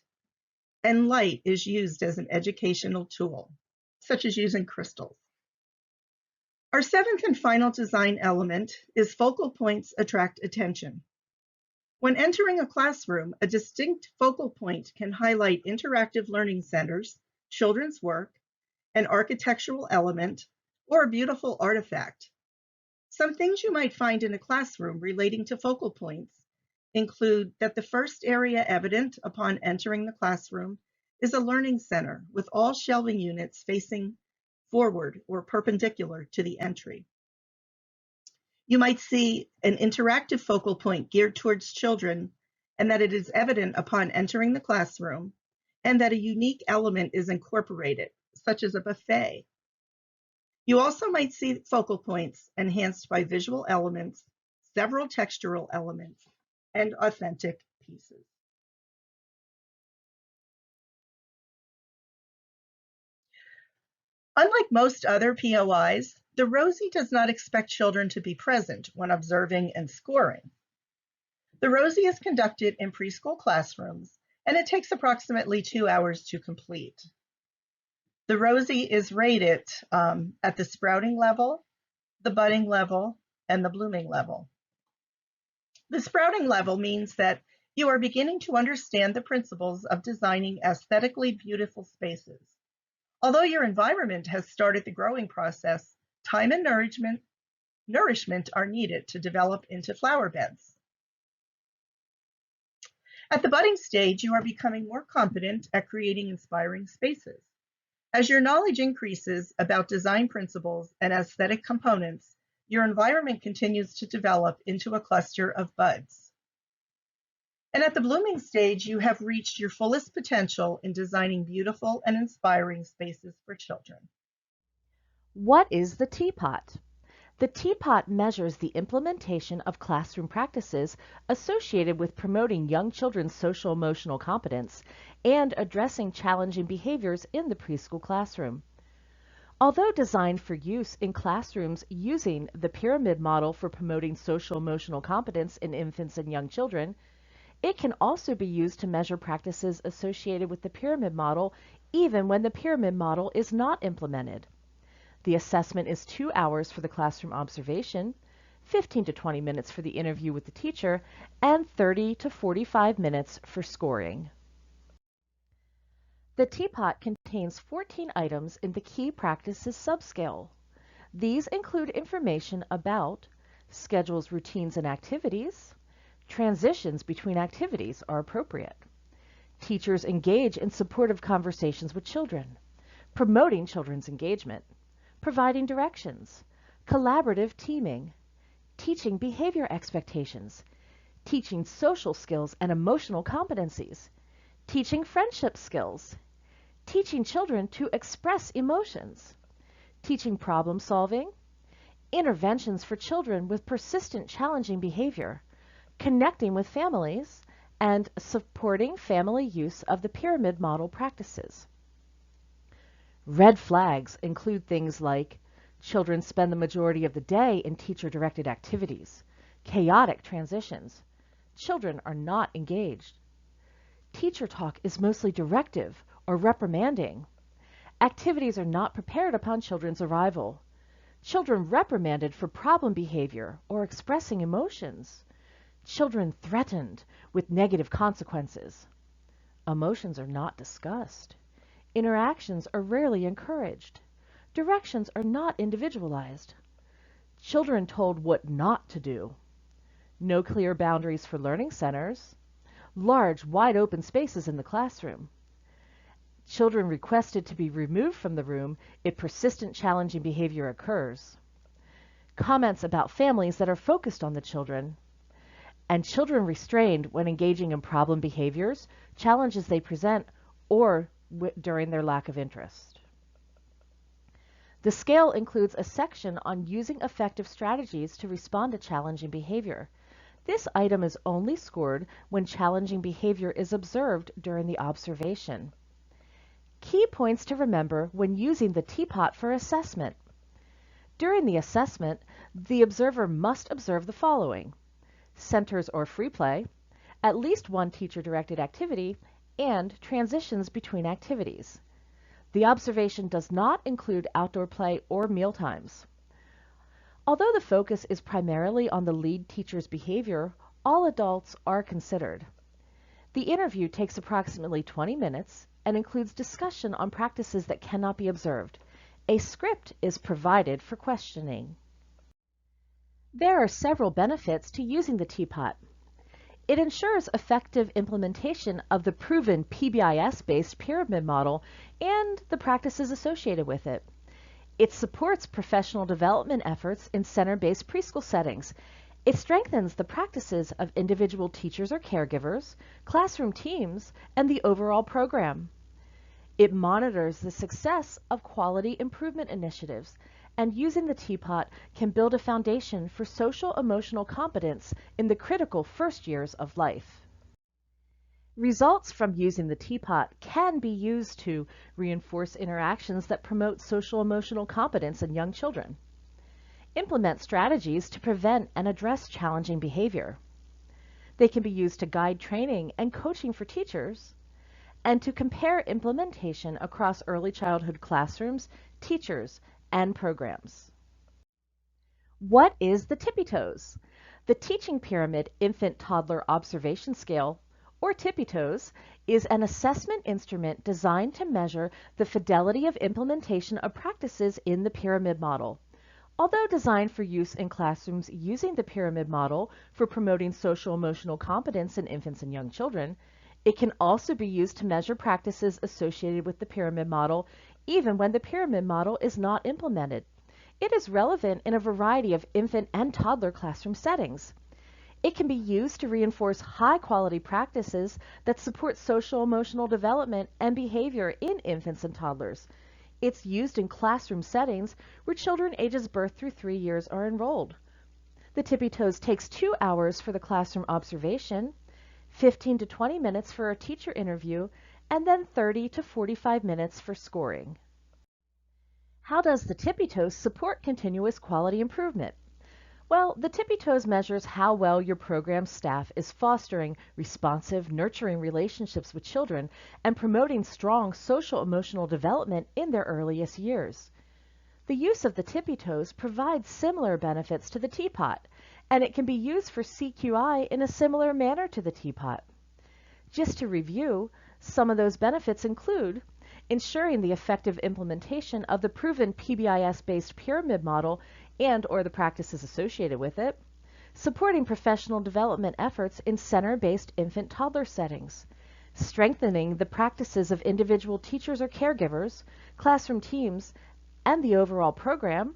and light is used as an educational tool, such as using crystals. Our seventh and final design element is focal points attract attention. When entering a classroom, a distinct focal point can highlight interactive learning centers, children's work, an architectural element, or a beautiful artifact. Some things you might find in a classroom relating to focal points include that the first area evident upon entering the classroom is a learning center with all shelving units facing forward or perpendicular to the entry. You might see an interactive focal point geared towards children and that it is evident upon entering the classroom and that a unique element is incorporated, such as a buffet. You also might see focal points enhanced by visual elements, several textural elements, and authentic pieces. Unlike most other POIs, the Rosie does not expect children to be present when observing and scoring. The Rosie is conducted in preschool classrooms, and it takes approximately 2 hours to complete. The Rosie is rated at the sprouting level, the budding level, and the blooming level. The sprouting level means that you are beginning to understand the principles of designing aesthetically beautiful spaces. Although your environment has started the growing process, time and nourishment are needed to develop into flower beds. At the budding stage, you are becoming more competent at creating inspiring spaces. As your knowledge increases about design principles and aesthetic components, your environment continues to develop into a cluster of buds. And at the blooming stage, you have reached your fullest potential in designing beautiful and inspiring spaces for children. What is the Teapot? The Teapot measures the implementation of classroom practices associated with promoting young children's social-emotional competence and addressing challenging behaviors in the preschool classroom. Although designed for use in classrooms using the pyramid model for promoting social-emotional competence in infants and young children, It can also be used to measure practices associated with the pyramid model, even when the pyramid model is not implemented. The assessment is 2 hours for the classroom observation, 15 to 20 minutes for the interview with the teacher, and 30 to 45 minutes for scoring. The Teapot contains 14 items in the Key Practices subscale. These include information about schedules, routines, and activities. Transitions between activities are appropriate. Teachers engage in supportive conversations with children. Promoting children's engagement. Providing directions. Collaborative teaming. Teaching behavior expectations. Teaching social skills and emotional competencies. Teaching friendship skills. Teaching children to express emotions. Teaching problem solving. Interventions for children with persistent challenging behavior. Connecting with families, and supporting family use of the pyramid model practices. Red flags include things like children spend the majority of the day in teacher-directed activities, chaotic transitions, children are not engaged, teacher talk is mostly directive or reprimanding, activities are not prepared upon children's arrival, children reprimanded for problem behavior or expressing emotions, children threatened with negative consequences. Emotions are not discussed. Interactions are rarely encouraged. Directions are not individualized. Children told what not to do. No clear boundaries for learning centers. Large, wide open spaces in the classroom. Children requested to be removed from the room if persistent challenging behavior occurs. Comments about families that are focused on the children. And children restrained when engaging in problem behaviors, challenges they present, or during their lack of interest. The scale includes a section on using effective strategies to respond to challenging behavior. This item is only scored when challenging behavior is observed during the observation. Key points to remember when using the Teapot for assessment. During the assessment, the observer must observe the following: centers or free play, at least one teacher-directed activity, and transitions between activities. The observation does not include outdoor play or meal times. Although the focus is primarily on the lead teacher's behavior, all adults are considered. The interview takes approximately 20 minutes and includes discussion on practices that cannot be observed. A script is provided for questioning. There are several benefits to using the Teapot. It ensures effective implementation of the proven PBIS-based pyramid model and the practices associated with it. It supports professional development efforts in center-based preschool settings. It strengthens the practices of individual teachers or caregivers, classroom teams, and the overall program. It monitors the success of quality improvement initiatives, and using the Teapot can build a foundation for social-emotional competence in the critical first years of life. Results from using the Teapot can be used to reinforce interactions that promote social-emotional competence in young children, implement strategies to prevent and address challenging behavior. They can be used to guide training and coaching for teachers, and to compare implementation across early childhood classrooms, teachers, and programs. What is the TippyToes? The Teaching Pyramid Infant Toddler Observation Scale, or TippyToes, is an assessment instrument designed to measure the fidelity of implementation of practices in the pyramid model. Although designed for use in classrooms using the pyramid model for promoting social-emotional competence in infants and young children, it can also be used to measure practices associated with the pyramid model even when the pyramid model is not implemented. It is relevant in a variety of infant and toddler classroom settings. It can be used to reinforce high-quality practices that support social-emotional development and behavior in infants and toddlers. It's used in classroom settings where children ages birth through 3 years are enrolled. The TippyToes takes 2 hours for the classroom observation, 15 to 20 minutes for a teacher interview, and then 30 to 45 minutes for scoring. How does the TippyToes support continuous quality improvement? Well, the TippyToes measures how well your program staff is fostering responsive, nurturing relationships with children and promoting strong social emotional development in their earliest years. The use of the TippyToes provides similar benefits to the Teapot, and it can be used for CQI in a similar manner to the Teapot. Just to review, some of those benefits include ensuring the effective implementation of the proven PBIS-based pyramid model and/or the practices associated with it, supporting professional development efforts in center-based infant-toddler settings, strengthening the practices of individual teachers or caregivers, classroom teams, and the overall program,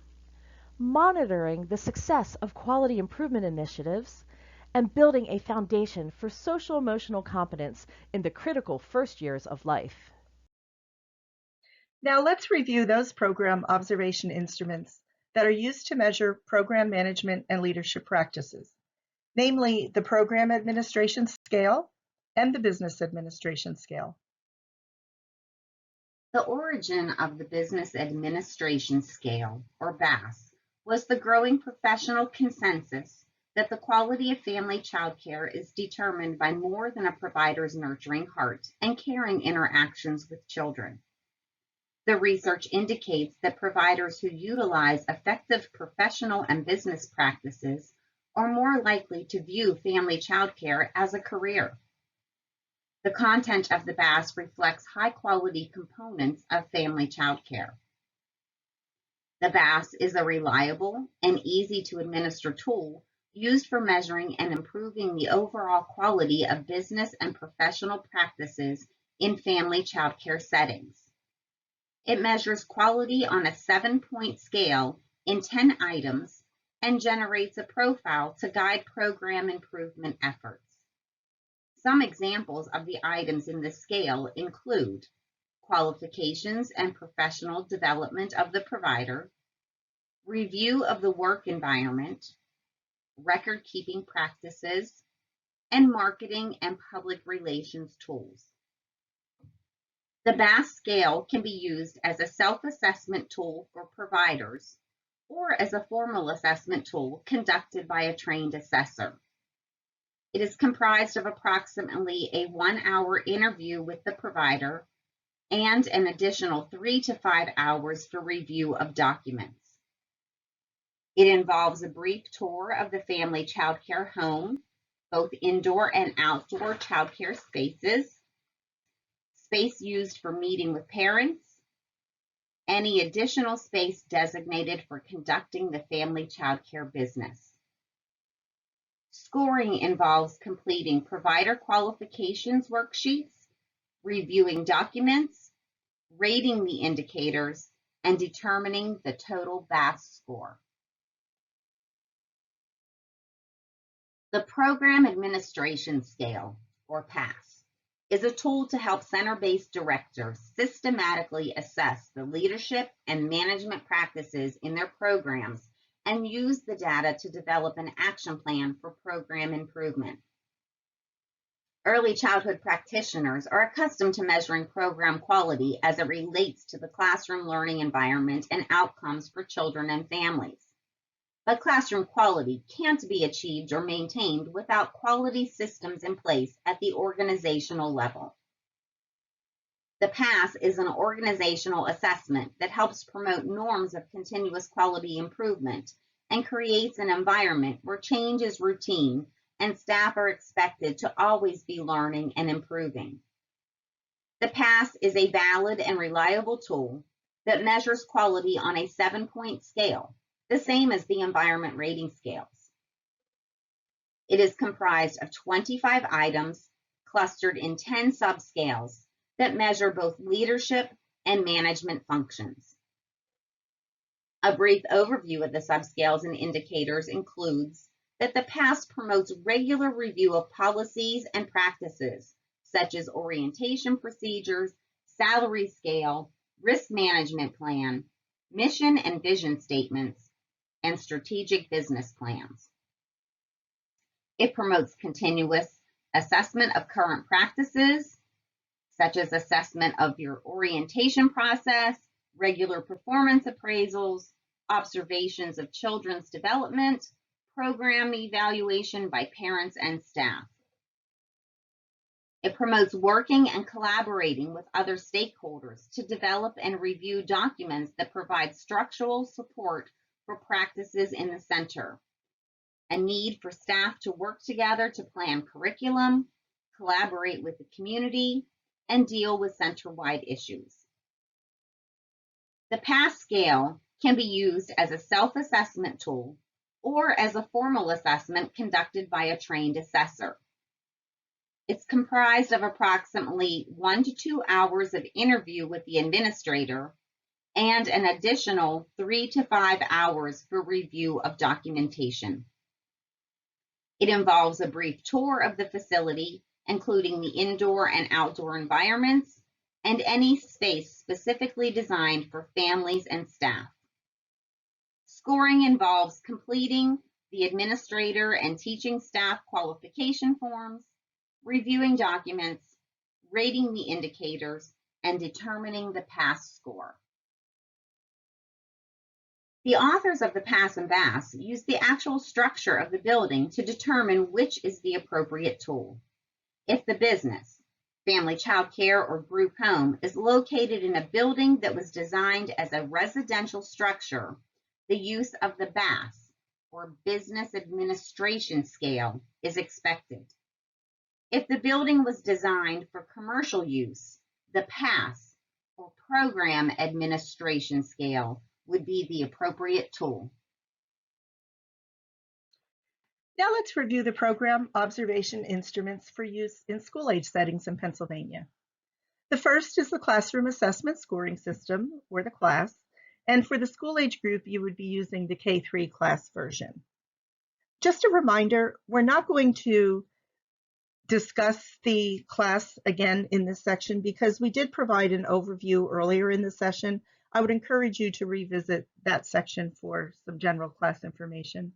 monitoring the success of quality improvement initiatives, and building a foundation for social-emotional competence in the critical first years of life. Now let's review those program observation instruments that are used to measure program management and leadership practices, namely the Program Administration Scale and the Business Administration Scale. The origin of the Business Administration Scale, or BAS, was the growing professional consensus that the quality of family child care is determined by more than a provider's nurturing heart and caring interactions with children. The research indicates that providers who utilize effective professional and business practices are more likely to view family child care as a career. The content of the BAS reflects high-quality components of family child care. The BAS is a reliable and easy-to-administer tool used for measuring and improving the overall quality of business and professional practices in family child care settings. It measures quality on a 7-point scale in 10 items and generates a profile to guide program improvement efforts. Some examples of the items in the scale include qualifications and professional development of the provider, review of the work environment, record-keeping practices, and marketing and public relations tools. The BAS scale can be used as a self-assessment tool for providers or as a formal assessment tool conducted by a trained assessor. It is comprised of approximately a 1-hour interview with the provider and an additional 3 to 5 hours for review of documents. It involves a brief tour of the family child care home, both indoor and outdoor child care spaces, space used for meeting with parents, any additional space designated for conducting the family child care business. Scoring involves completing provider qualifications worksheets, reviewing documents, rating the indicators, and determining the total BAS score. The Program Administration Scale, or PAS, is a tool to help center-based directors systematically assess the leadership and management practices in their programs and use the data to develop an action plan for program improvement. Early childhood practitioners are accustomed to measuring program quality as it relates to the classroom learning environment and outcomes for children and families. But classroom quality can't be achieved or maintained without quality systems in place at the organizational level. The PAS is an organizational assessment that helps promote norms of continuous quality improvement and creates an environment where change is routine and staff are expected to always be learning and improving. The PAS is a valid and reliable tool that measures quality on a 7-point scale, the same as the environment rating scales. It is comprised of 25 items clustered in 10 subscales that measure both leadership and management functions. A brief overview of the subscales and indicators includes that the PAS promotes regular review of policies and practices, such as orientation procedures, salary scale, risk management plan, mission and vision statements, and strategic business plans. It promotes continuous assessment of current practices, such as assessment of your orientation process, regular performance appraisals, observations of children's development, program evaluation by parents and staff. It promotes working and collaborating with other stakeholders to develop and review documents that provide structural support for practices in the center. A need for staff to work together to plan curriculum, collaborate with the community, and deal with center-wide issues. The PASS scale can be used as a self-assessment tool or as a formal assessment conducted by a trained assessor. It's comprised of approximately 1 to 2 hours of interview with the administrator and an additional 3 to 5 hours for review of documentation. It involves a brief tour of the facility, including the indoor and outdoor environments and any space specifically designed for families and staff. Scoring involves completing the administrator and teaching staff qualification forms, reviewing documents, rating the indicators, and determining the PASS score. The authors of the PASS and BASS use the actual structure of the building to determine which is the appropriate tool. If the business, family child care, or group home is located in a building that was designed as a residential structure, the use of the BASS, or Business Administration Scale, is expected. If the building was designed for commercial use, the PASS, or Program Administration Scale, would be the appropriate tool. Now let's review the program observation instruments for use in school-age settings in Pennsylvania. The first is the Classroom Assessment Scoring System, or the CLASS, and for the school-age group, you would be using the K-3 class version. Just a reminder, we're not going to discuss the class again in this section because we did provide an overview earlier in the session. I would encourage you to revisit that section for some general class information.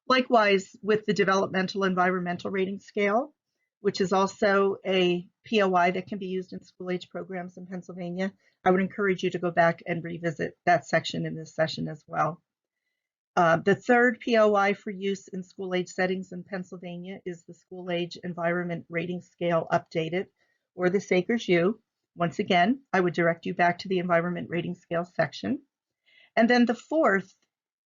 Likewise, with the Developmental Environmental Rating Scale, which is also a POI that can be used in school-age programs in Pennsylvania, I would encourage you to go back and revisit that section in this session as well. The third POI for use in school-age settings in Pennsylvania is the School-Age Environment Rating Scale Updated, or the SACRS-U. Once again, I would direct you back to the Environment Rating Scale section. And then the fourth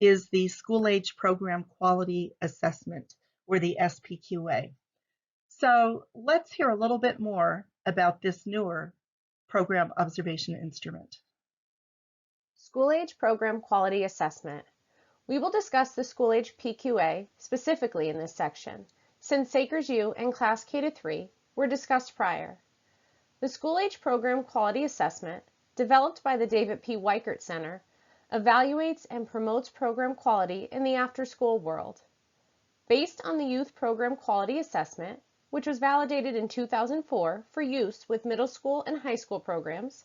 is the School-Age Program Quality Assessment, or the SPQA. So let's hear a little bit more about this newer program observation instrument. School-age program quality assessment. We will discuss the school-age PQA specifically in this section, since SACRS-U and Class K-3 were discussed prior. The school-age program quality assessment, developed by the David P. Weichert Center, evaluates and promotes program quality in the after-school world. Based on the Youth Program Quality Assessment, which was validated in 2004 for use with middle school and high school programs,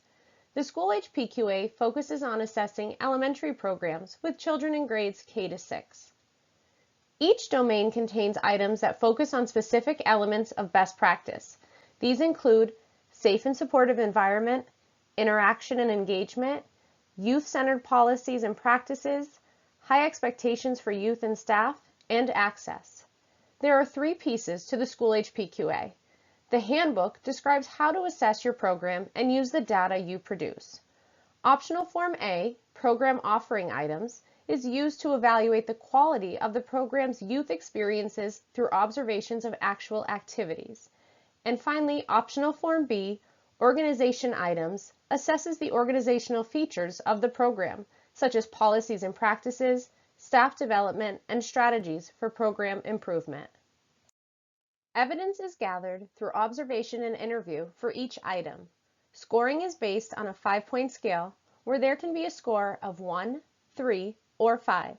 the school-age PQA focuses on assessing elementary programs with children in grades K to 6. Each domain contains items that focus on specific elements of best practice. These include safe and supportive environment, interaction and engagement, youth-centered policies and practices, high expectations for youth and staff, and access. There are 3 pieces to the school-age PQA. The handbook describes how to assess your program and use the data you produce. Optional Form A, Program Offering Items, is used to evaluate the quality of the program's youth experiences through observations of actual activities. And finally, Optional Form B, Organization Items, assesses the organizational features of the program, such as policies and practices, staff development, and strategies for program improvement. Evidence is gathered through observation and interview for each item. Scoring is based on a 5-point scale where there can be a score of 1, 3, or 5.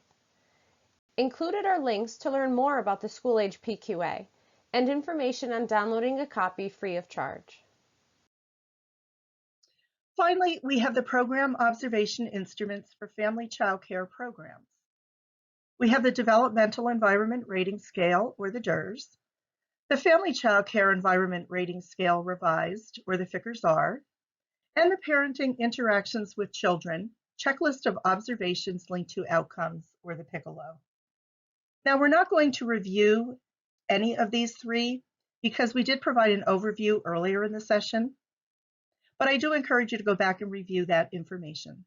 Included are links to learn more about the school-age PQA and information on downloading a copy free of charge. Finally, we have the program observation instruments for family child care programs. We have the Developmental Environment Rating Scale, or the DURS, the Family Child Care Environment Rating Scale Revised, or the FICRS-R, and the Parenting Interactions with Children Checklist of Observations Linked to Outcomes, or the Piccolo. Now, we're not going to review any of these three because we did provide an overview earlier in the session, but I do encourage you to go back and review that information.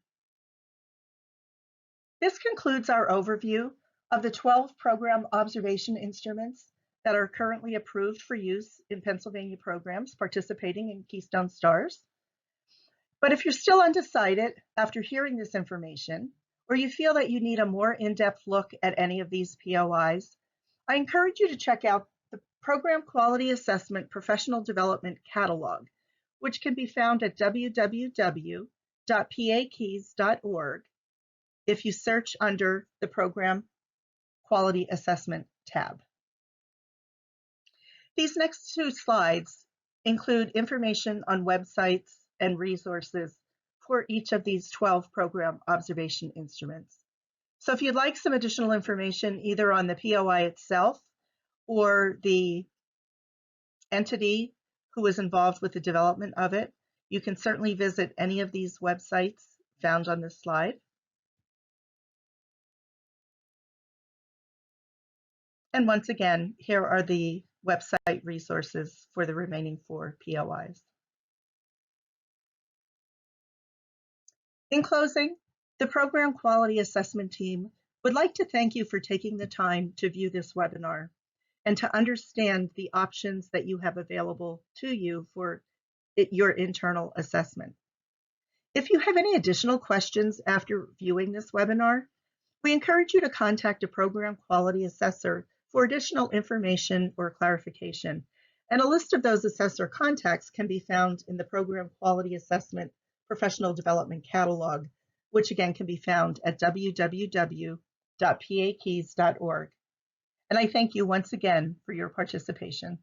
This concludes our overview of the 12 program observation instruments that are currently approved for use in Pennsylvania programs participating in Keystone Stars. But if you're still undecided after hearing this information, or you feel that you need a more in-depth look at any of these POIs, I encourage you to check out the Program Quality Assessment Professional Development Catalog, which can be found at www.pakeys.org if you search under the Program Quality Assessment tab. These next two slides include information on websites and resources for each of these 12 program observation instruments. So if you'd like some additional information either on the POI itself or the entity who is involved with the development of it, you can certainly visit any of these websites found on this slide. And once again, here are the website resources for the remaining 4 POIs. In closing, the Program Quality Assessment team would like to thank you for taking the time to view this webinar and to understand the options that you have available to you for your internal assessment. If you have any additional questions after viewing this webinar, we encourage you to contact a program quality assessor for additional information or clarification. And a list of those assessor contacts can be found in the Program Quality Assessment Professional Development Catalog, which again can be found at www.pakeys.org. And I thank you once again for your participation.